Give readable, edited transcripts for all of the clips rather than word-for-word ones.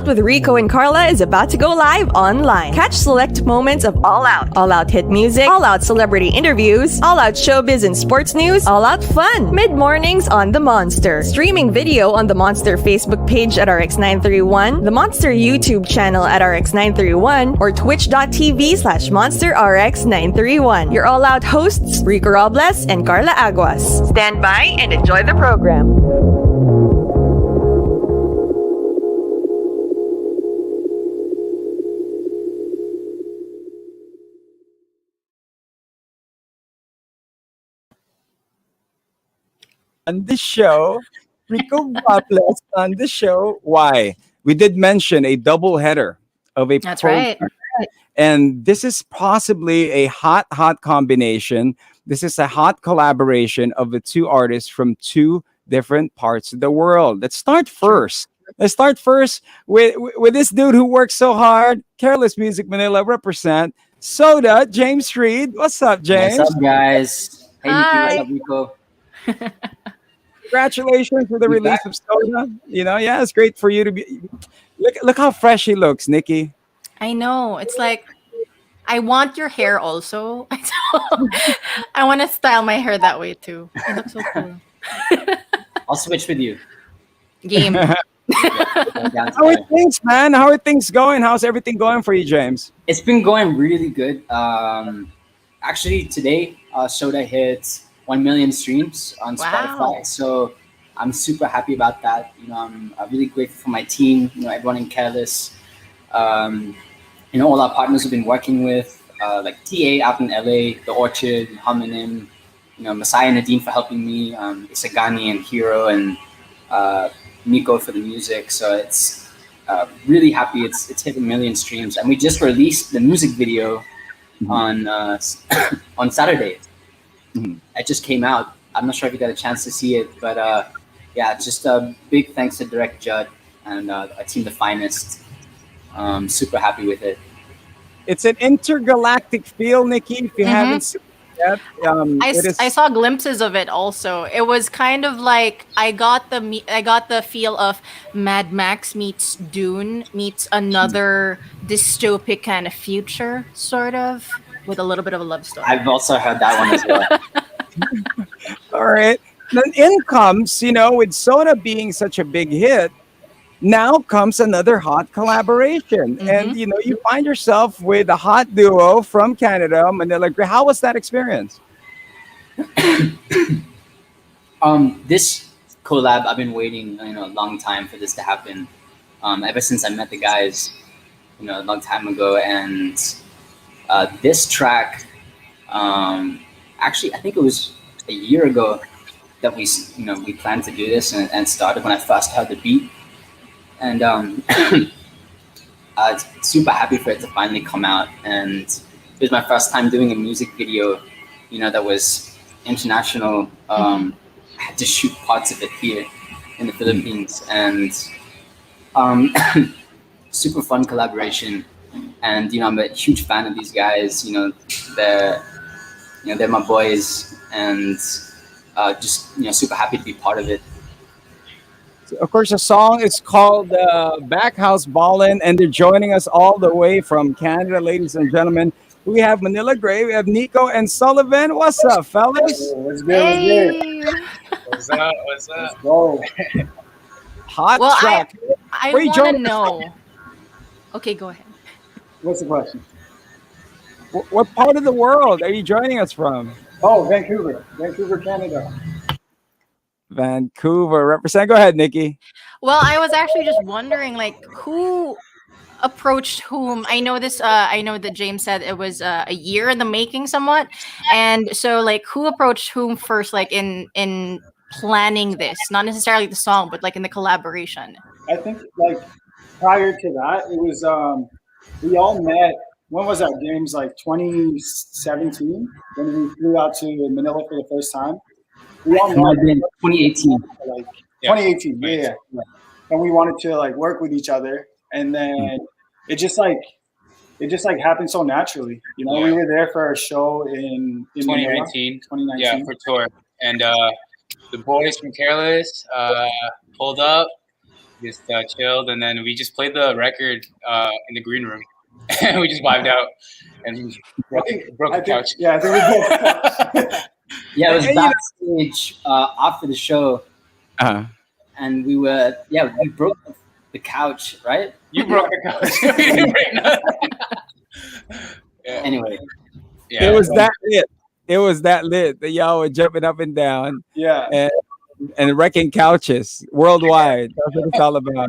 Out with Rico and Carla is about to go live online. Catch select moments of All Out hit music, All Out celebrity interviews, All Out showbiz and sports news, All Out fun. Mid-mornings on The Monster. Streaming video on the Monster Facebook page at RX931, the Monster YouTube channel at RX931, or twitch.tv/Monster RX931. Your All Out hosts, Rico Robles and Carla Aguas. Stand by and enjoy the program. On this show, Rico Robles on the show. Why? We did mention a double header of a That's right. And this is possibly a hot combination. This is a hot collaboration of the two artists from two different parts of the world. Let's start first. Let's start first with this dude who works so hard. Careless Music Manila represent Soda, James Reid. What's up, James? What's up, guys? Hey, Nikki. Hi. What's up, Rico? Congratulations for the release of Soda. You know, yeah, it's great for you to be. Look how fresh he looks, Nikki. I know. It's like, I want your hair also. I want to style my hair that way too. It looks so cool. I'll switch with you. Game. How are things, man? How are things going? How's everything going for you, James? It's been going really good. Actually, today, Soda hit 1 million streams on Spotify. Wow. So I'm super happy about that. You know, I'm really grateful for my team. You know, everyone in Careless. You know, all our partners we've been working with, like TA out in LA, The Orchard, Hominem, you know, Messiah and Nadine for helping me, Isagani and Hero, and Nico for the music. So it's really happy it's hit 1 million streams. And we just released the music video on Saturday. It just came out. I'm not sure if you got a chance to see it, but yeah, just a big thanks to Direct Judd and our team, The Finest. Super happy with it. It's an intergalactic feel, Nikki. If you haven't seen it yet, I saw glimpses of it also. It was kind of like I got the feel of Mad Max meets Dune meets another dystopic kind of future, sort of, with a little bit of a love story. I've also heard that one as well. All right. Then in comes, you know, with Soda being such a big hit, now comes another hot collaboration. And, you know, you find yourself with a hot duo from Canada, Manila Grey. How was that experience? This collab, I've been waiting, you know, a long time for this to happen. Ever since I met the guys, you know, a long time ago. And this track, actually, I think it was a year ago that we planned to do this and started when I first heard the beat. And I was super happy for it to finally come out. And it was my first time doing a music video, you know, that was international. I had to shoot parts of it here in the Philippines, and super fun collaboration. And, you know, I'm a huge fan of these guys. You know, they're my boys, and just, you know, super happy to be part of it. Of course, the song is called BACKHOUSE BALLIN, and they're joining us all the way from Canada, ladies and gentlemen. We have Manila Grey, we have Nico and Sullivan. What's up, fellas? What's good? What's up? What's up? Let's go. Hot track. I want to know. Okay, go ahead. What's the question? What part of the world are you joining us from? Oh, Vancouver, Canada. Vancouver, represent. Go ahead, Nikki. Well, I was actually just wondering, like, who approached whom. I know this. I know that James said it was a year in the making, somewhat. And so, like, who approached whom first, like in planning this? Not necessarily the song, but like in the collaboration. I think like prior to that, it was we all met. When was that, James? Like 2017, when we flew out to Manila for the first time. We all met. 2018. Like 2018, yeah. And we wanted to like work with each other, and then it just happened so naturally. You know, we were there for a show in 2019. Manila, 2019. Yeah, for tour. And the boys from Careless pulled up, just chilled, and then we just played the record in the green room. We just vibed out and broke the couch. Yeah, I think we both. Yeah, it was And, backstage after the show, uh, and we broke the couch, right? You broke the couch. We didn't break nothing. Yeah. Anyway, it was that lit. It was that lit that y'all were jumping up and down Yeah. and wrecking couches worldwide. That's what it's all about.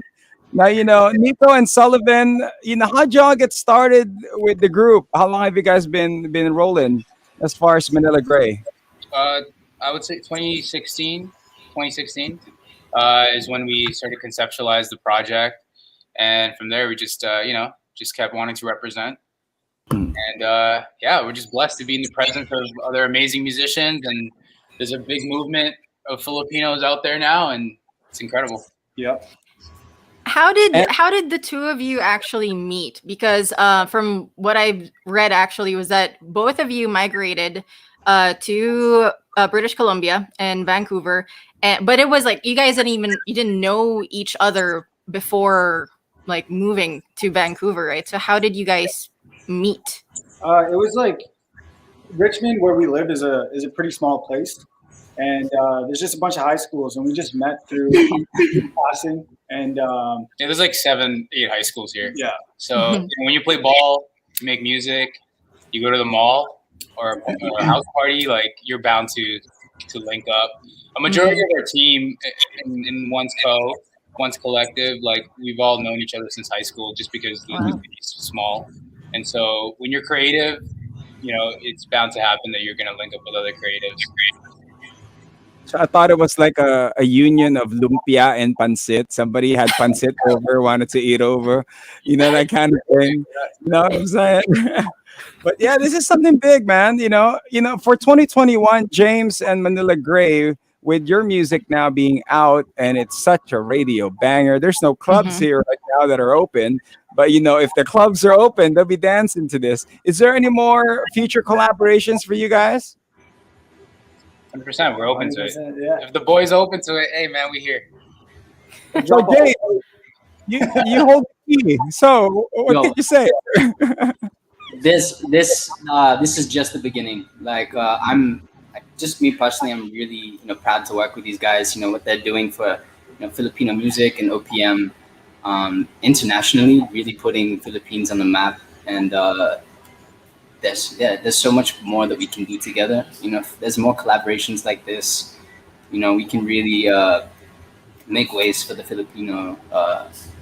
Now, Nico and Sullivan, how'd y'all get started with the group? How long have you guys been rolling as far as Manila Grey? I would say 2016 is when we started to conceptualize the project, and from there we just just kept wanting to represent. And we're just blessed to be in the presence of other amazing musicians, and there's a big movement of Filipinos out there now, and it's incredible. Yep. How did the two of you actually meet? Because from what I've read, actually, was that both of you migrated to British Columbia and Vancouver, but it was like you guys didn't know each other before like moving to Vancouver, right? So how did you guys meet? It was like Richmond, where we live, is a pretty small place, and there's just a bunch of high schools, and we just met through passing. And there's like 7-8 high schools here. Yeah. So when you play ball, you make music, you go to the mall or a house party, like you're bound to link up. A majority of our team in one's collective, like we've all known each other since high school, just because the city's small. And so when you're creative, it's bound to happen that you're gonna link up with other creatives. So I thought it was like a union of lumpia and pancit. Somebody had pancit over, wanted to eat over, that kind of thing. You know what I'm saying? But yeah, this is something big, man. For 2021, James and Manila Grey, with your music now being out, and it's such a radio banger. There's no clubs here right now that are open, but if the clubs are open, they'll be dancing to this. Is there any more future collaborations for you guys? 100%, we're open to it. Yeah. If the boys are open to it, hey man, we here. So Jay, you hold the key. So what did you say? This is just the beginning. Like just me personally, I'm really proud to work with these guys. What they're doing for Filipino music and OPM internationally, really putting Philippines on the map. And there's so much more that we can do together. If there's more collaborations like this, we can really make ways for the Filipino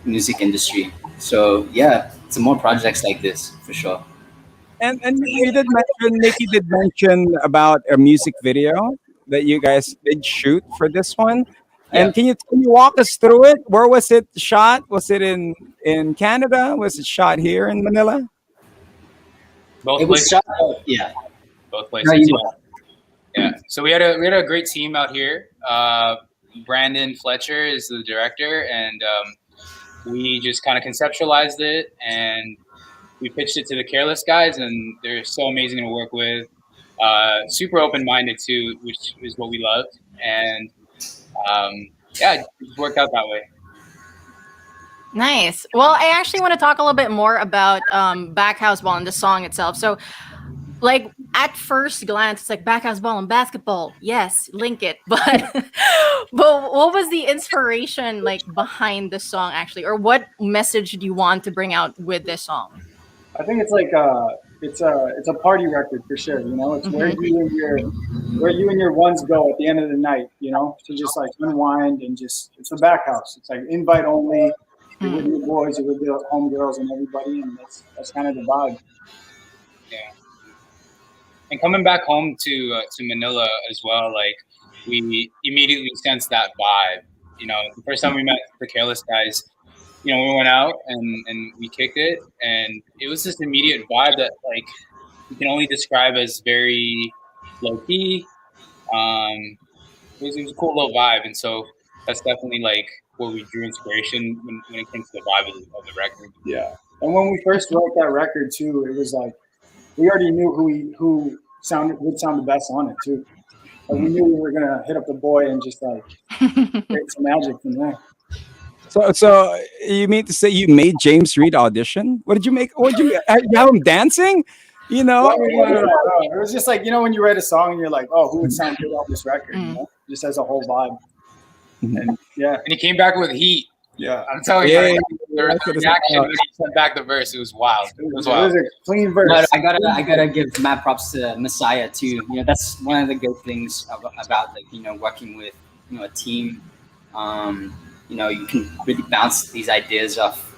music industry. So yeah, some more projects like this for sure. And Nikki did mention about a music video that you guys did shoot for this one. And can you walk us through it? Where was it shot? Was it in Canada? Was it shot here in Manila? Both It was places. shot, yeah. Both places. Yeah. So we had a great team out here. Brandon Fletcher is the director, and we just kind of conceptualized it, and we pitched it to the Careless guys, and they're so amazing to work with. Super open-minded too, which is what we loved, and it worked out that way. Nice. Well, I actually want to talk a little bit more about Backhouse Ballin, the song itself. So, like at first glance, it's like Backhouse Ballin, basketball. Yes, link it. But what was the inspiration like behind the song actually, or what message do you want to bring out with this song? I think it's like it's a party record for sure. It's where you and your ones go at the end of the night. To just like unwind and just it's a back house. It's like invite only. You're with your boys, you're with your homegirls and everybody, and that's kind of the vibe. Yeah. And coming back home to Manila as well, like we immediately sensed that vibe. The first time we met the Careless guys, we went out and we kicked it, and it was this immediate vibe that like you can only describe as very low key. It was a cool little vibe, and so that's definitely like where we drew inspiration when it came to the vibe of the record. Yeah, and when we first wrote that record too, it was like we already knew who would sound the best on it too. Like we knew we were gonna hit up the boy and just like create some magic from there. So you mean to say you made James Reid audition? What did you make? What did you have him dancing? You know, Well, no. It was just like, when you write a song and you're like, oh, who would sound good on this record? Just as a whole vibe. And yeah, And he came back with heat. yeah. I'm telling Yeah, you, yeah, the reaction when he sent back the verse, it was wild. It was It wild. was a clean verse. But I gotta give mad props to Messiah too. That's one of the good things about like working with a team. You can really bounce these ideas off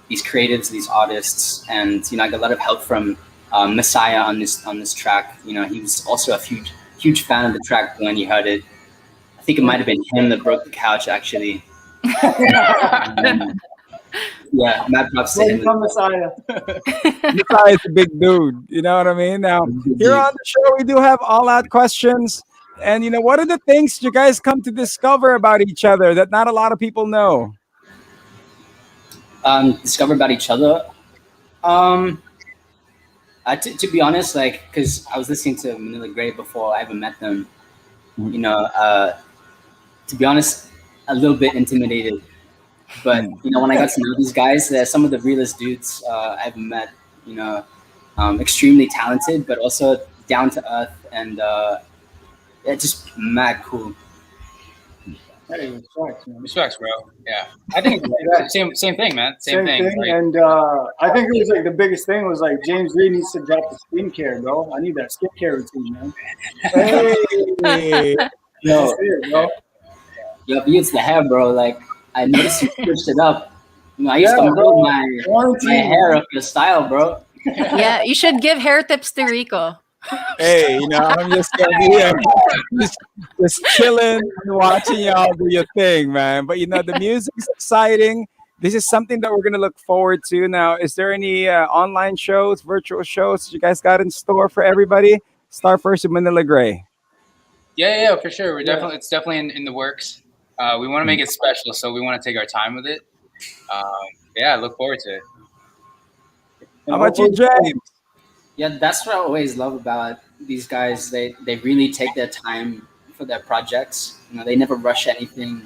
these creatives, these artists, and I got a lot of help from Messiah on this track. He was also a huge fan of the track when he heard it. I think it might have been him that broke the couch actually. Yeah, mad props to him. Welcome, Messiah. Messiah is a big dude. You know what I mean? Now, here on the show, we do have all out questions. And, what are the things you guys come to discover about each other that not a lot of people know? Discover about each other. To be honest, like, because I was listening to Manila Grey before I ever met them, to be honest, a little bit intimidated. But when I got to know these guys, they're some of the realest dudes I've met. Extremely talented, but also down to earth, and just mad cool. Hey, respect, man. Respects, bro. Yeah, I think same thing, man. Same thing. Like, And I think it was like the biggest thing was like James Reid needs to drop the skincare, bro. I need that skincare routine, man. Hey. Yo, That's it, bro. it's the hair, bro. Like I noticed you switched it up. I used to bro. mold my hair up your style, bro. Yeah, you should give hair tips to Rico. Hey, I'm just gonna be here, just chilling and watching y'all do your thing, man. But the music's exciting. This is something that we're gonna look forward to. Now, is there any online shows, virtual shows you guys got in store for everybody? Start first with Manila Grey. yeah, for sure. It's definitely in the works. We want to make it special, so we want to take our time with it. Yeah, look forward to it. How about you, James? Yeah, that's what I always love about these guys. They really take their time for their projects. They never rush anything.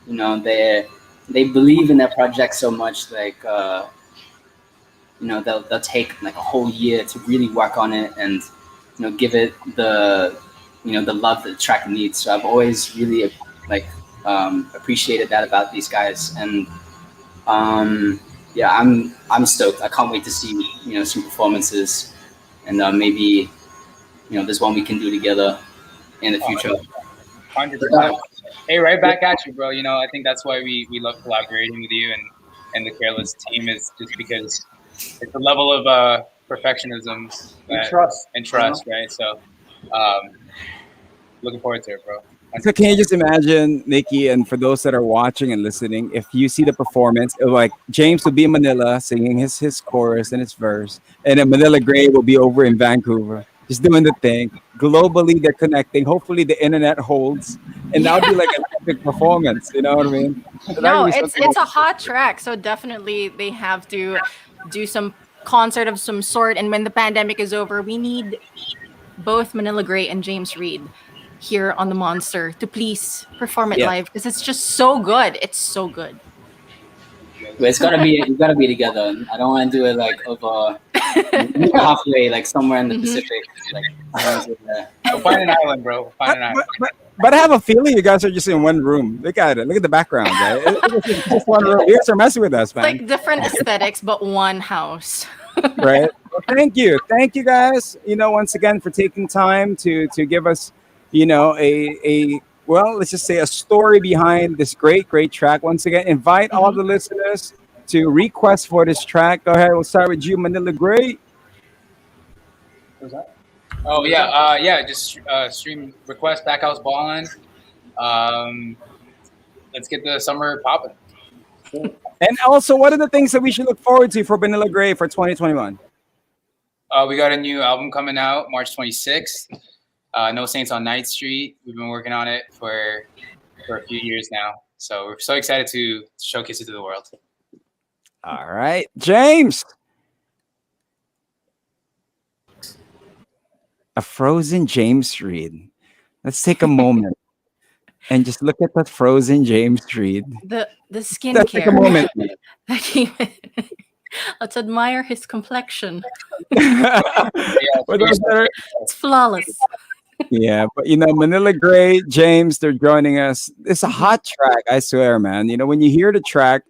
They believe in their project so much. Like they'll take like a whole year to really work on it and give it the the love that the track needs. So I've always really appreciated that about these guys. And yeah, I'm stoked. I can't wait to see some performances. And maybe, there's one we can do together in the future. 100%. Hey, right back at you, bro. I think that's why we love collaborating with you and the Careless team is just because it's a level of perfectionism and trust, right? So, looking forward to it, bro. So can you just imagine, Nikki, and for those that are watching and listening, if you see the performance, like James will be in Manila singing his chorus and his verse, and then Manila Grey will be over in Vancouver, just doing the thing. Globally, they're connecting. Hopefully, the internet holds, and that would be like an epic performance. You know what I mean? So No, it's a hot track, so definitely they have to do some concert of some sort. And when the pandemic is over, we need both Manila Grey and James Reid here on the Monster to please perform it live because it's just so good. It's so good. But it's gotta be together. I don't want to do it like over halfway, like somewhere in the Pacific. Like, We'll find an island, bro. Find an island. But I have a feeling you guys are just in one room. Look at it. Look at the background, right? It's just one room. You guys are messing with us, man. Like different aesthetics, but one house. Right? Well, thank you guys. Once again for taking time to give us, let's just say a story behind this great track. Once again, invite all the listeners to request for this track. Go ahead. We'll start with you, Manila Grey. What was that? Oh yeah, just stream request BACKHOUSE BALLIN. Let's get the summer popping. And also, what are the things that we should look forward to for Manila Grey for 2021? We got a new album coming out March 26th. No Saints on Night Street. We've been working on it for a few years now. So we're so excited to showcase it to the world. All right, James. A frozen James Reid. Let's take a moment. And just look at that frozen James Reid. The Let's take a skincare. moment. Let's admire his complexion. Yeah, For those that are, It's flawless. yeah, but Manila Grey, James, they're joining us. It's a Mhm. hot track, I swear, man. When you hear the track,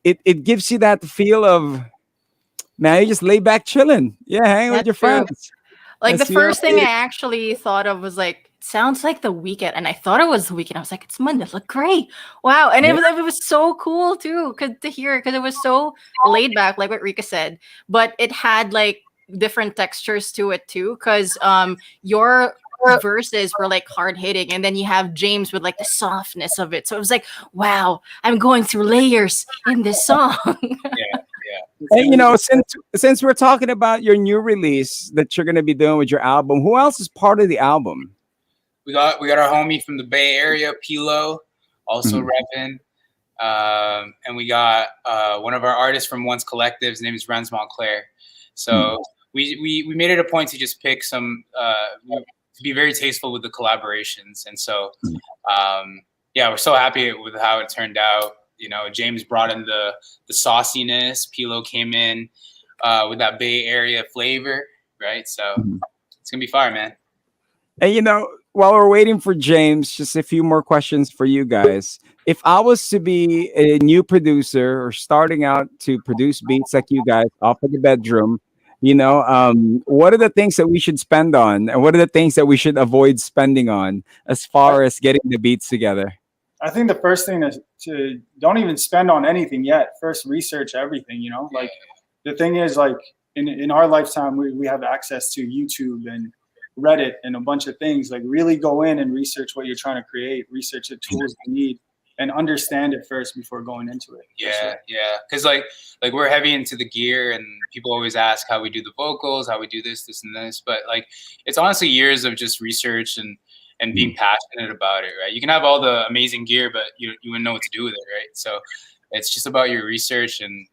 it gives you that feel of, man, you just lay back chilling. Yeah, hang with That's your true. friends. Like the That's your first thing I actually thought of was like, sounds like the weekend, and I thought it was the weekend. I was like, it's Manila Grey. Wow, and Yeah. it was so cool too, to hear it because it was so laid back, like what Rika said, but it had like different textures to it too, because your verses were like hard hitting, and then you have James with like the softness of it. So it was like, wow, I'm going through layers in this song. yeah. And since we're talking about your new release that you're gonna be doing with your album, who else is part of the album? We got our homie from the Bay Area, Pilo, also Mhm. repping. And we got one of our artists from Once Collective. His name is Renz Montclair. So we made it a point to just pick some to be very tasteful with the collaborations. And so yeah, we're so happy with how it turned out. James brought in the sauciness. Pilo came in with that Bay Area flavor, right? So it's gonna be fire, man. And while we're waiting for James, just a few more questions for you guys. If I was to be a new producer or starting out to produce beats like you guys off of the bedroom, what are the things that we should spend on, and what are the things that we should avoid spending on as far as getting the beats together? I think the first thing is to don't even spend on anything yet. First, research everything. Like the thing is, like in our lifetime, we have access to YouTube and Reddit and a bunch of things. Like really go in and research what you're trying to create, research the tools you need, and understand it first before going into it. Yeah, yeah. Because like we're heavy into the gear, and people always ask how we do the vocals, how we do this, and this. But like, it's honestly years of just research and being passionate about it, right? You can have all the amazing gear, but you wouldn't know what to do with it, right? So it's just about your research and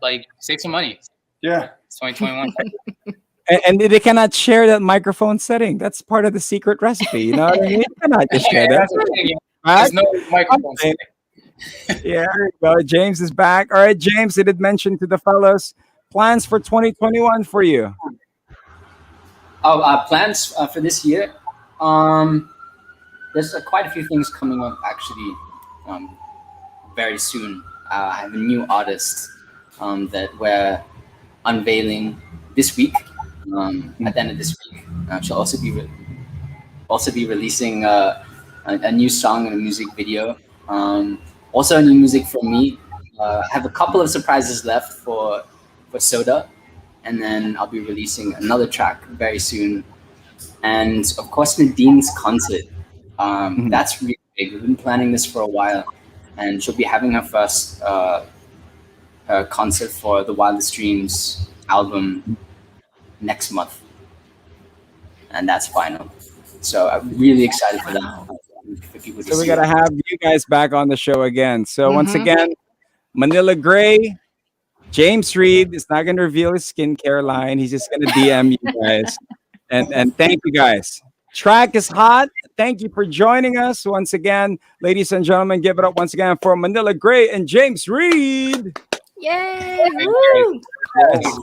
like save some money. Yeah, it's 2021. And they cannot share that microphone setting. That's part of the secret recipe. You know what I mean? You cannot just share that. There's no microphone setting. Yeah, there you go. James is back. All right, James, I did mention to the fellas plans for 2021 for you. Plans for this year. There's quite a few things coming up actually very soon. I have a new artist that we're unveiling this week. At the end of this week, she'll also be releasing a new song and a music video. Also, new music from me. I have a couple of surprises left for Soda, and then I'll be releasing another track very soon. And of course, Nadine's concert. That's really big. We've been planning this for a while, and she'll be having her first concert for the Wildest Dreams album next month, and that's final. So I'm really excited for that. For people to So we see got to it. have you guys back on the show again. So once again, Manila Grey, James Reid is not going to reveal his skincare line. He's just going to DM you guys. And thank you guys. Track is hot. Thank you for joining us once again. Ladies and gentlemen, give it up once again for Manila Grey and James Reid. Yay! Woo! Yes.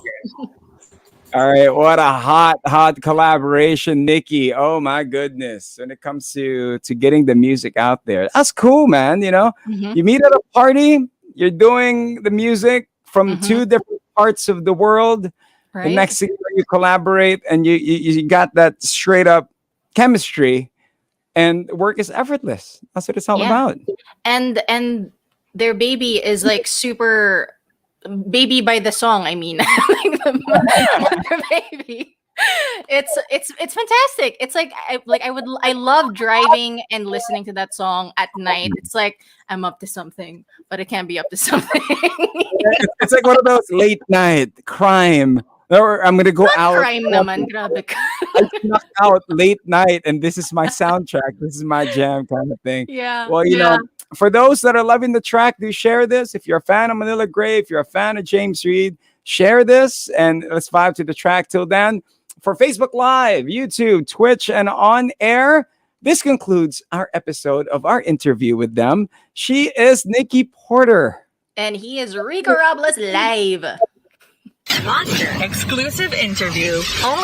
All right, what a hot collaboration, Nikki. Oh my goodness. When it comes to getting the music out there. That's cool, man. You meet at a party, you're doing the music from two different parts of the world. Right? The next thing you collaborate and you got that straight up chemistry, and work is effortless. That's what it's all about. And their baby is like super baby by the song. I mean, like their baby. It's fantastic. It's like I love driving and listening to that song at night. It's like I'm up to something, but I can't be up to something. It's like one of those late night crime. Or I'm gonna go out. Crime naman, grabe ka. I snuck out late night, and this is my soundtrack. This is my jam, kind of thing. Yeah. Well, for those that are loving the track, do share this. If you're a fan of Manila Grey, if you're a fan of James Reid, share this, and let's vibe to the track. Till then, for Facebook Live, YouTube, Twitch, and on air, This concludes our episode of our interview with them. She is Nikki Porter. And he is Rico Robles live. Monster exclusive interview.